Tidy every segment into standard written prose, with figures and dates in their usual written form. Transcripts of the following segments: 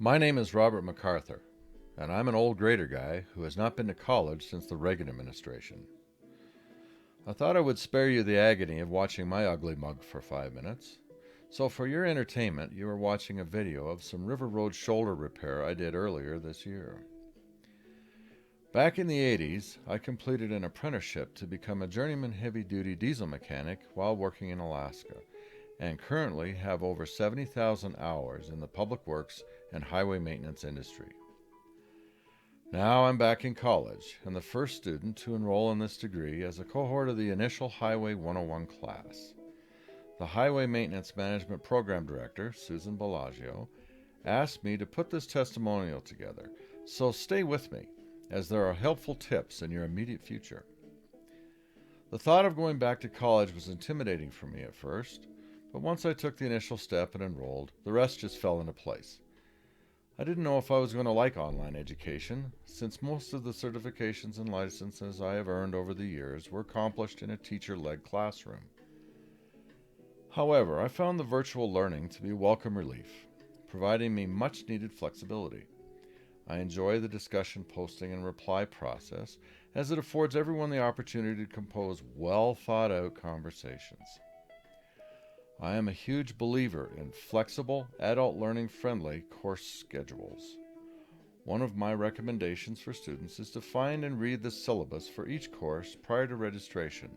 My name is Robert McArthur, and I'm an old grader guy who has not been to college since the Reagan administration. I thought I would spare you the agony of watching my ugly mug for 5 minutes. So, for your entertainment, you are watching a video of some River Road shoulder repair I did earlier this year. Back in the 80s, I completed an apprenticeship to become a journeyman heavy duty diesel mechanic while working in Alaska, and currently have over 70,000 hours in the public works and highway maintenance industry. Now I'm back in college and the first student to enroll in this degree as a cohort of the initial Highway 101 class. The Highway Maintenance Management Program Director, Susan Bellagio, asked me to put this testimonial together, so stay with me as there are helpful tips in your immediate future. The thought of going back to college was intimidating for me at first, but once I took the initial step and enrolled, the rest just fell into place. I didn't know if I was going to like online education, since most of the certifications and licenses I have earned over the years were accomplished in a teacher-led classroom. However, I found the virtual learning to be a welcome relief, providing me much-needed flexibility. I enjoy the discussion posting and reply process, as it affords everyone the opportunity to compose well-thought-out conversations. I am a huge believer in flexible, adult learning friendly course schedules. One of my recommendations for students is to find and read the syllabus for each course prior to registration,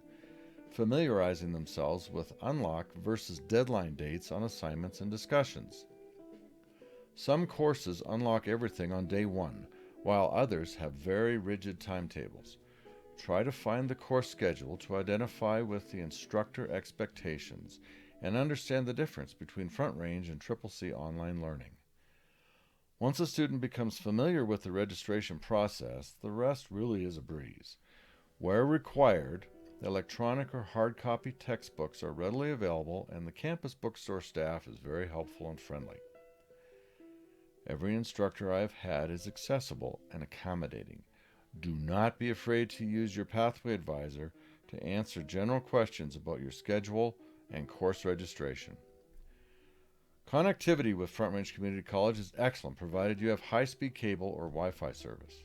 familiarizing themselves with unlock versus deadline dates on assignments and discussions. Some courses unlock everything on day one, while others have very rigid timetables. Try to find the course schedule to identify with the instructor expectations and understand the difference between Front Range and CCC online learning. Once a student becomes familiar with the registration process, the rest really is a breeze. Where required, electronic or hard copy textbooks are readily available, and the campus bookstore staff is very helpful and friendly. Every instructor I have had is accessible and accommodating. Do not be afraid to use your pathway advisor to answer general questions about your schedule and course registration. Connectivity with Front Range Community College is excellent provided you have high-speed cable or Wi-Fi service.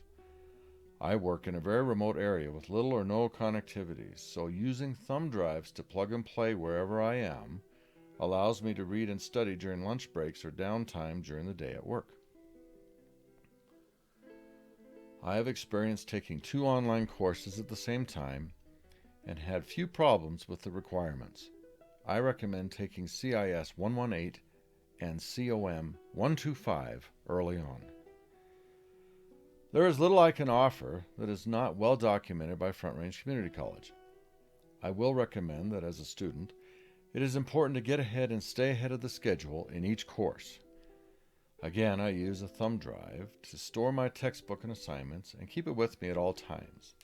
I work in a very remote area with little or no connectivity, so using thumb drives to plug and play wherever I am allows me to read and study during lunch breaks or downtime during the day at work. I have experienced taking 2 online courses at the same time and had few problems with the requirements. I recommend taking CIS 118 and COM 125 early on. There is little I can offer that is not well documented by Front Range Community College. I will recommend that as a student, it is important to get ahead and stay ahead of the schedule in each course. Again, I use a thumb drive to store my textbook and assignments and keep it with me at all times.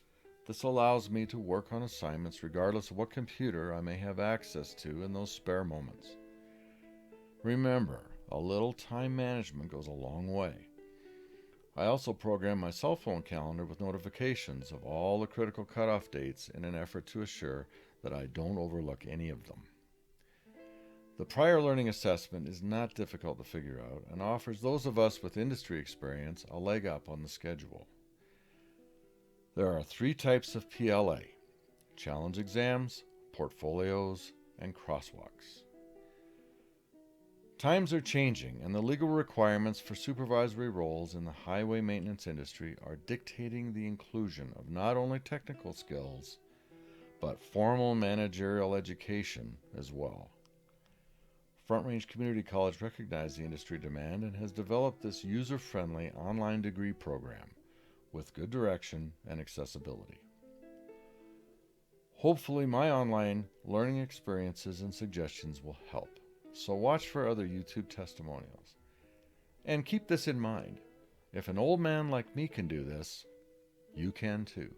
This allows me to work on assignments regardless of what computer I may have access to in those spare moments. Remember, a little time management goes a long way. I also program my cell phone calendar with notifications of all the critical cutoff dates in an effort to assure that I don't overlook any of them. The prior learning assessment is not difficult to figure out and offers those of us with industry experience a leg up on the schedule. There are 3 types of PLA: challenge exams, portfolios, and crosswalks. Times are changing, and the legal requirements for supervisory roles in the highway maintenance industry are dictating the inclusion of not only technical skills, but formal managerial education as well. Front Range Community College recognized the industry demand and has developed this user-friendly online degree program with good direction and accessibility. Hopefully my online learning experiences and suggestions will help, so watch for other YouTube testimonials. And keep this in mind: if an old man like me can do this, you can too.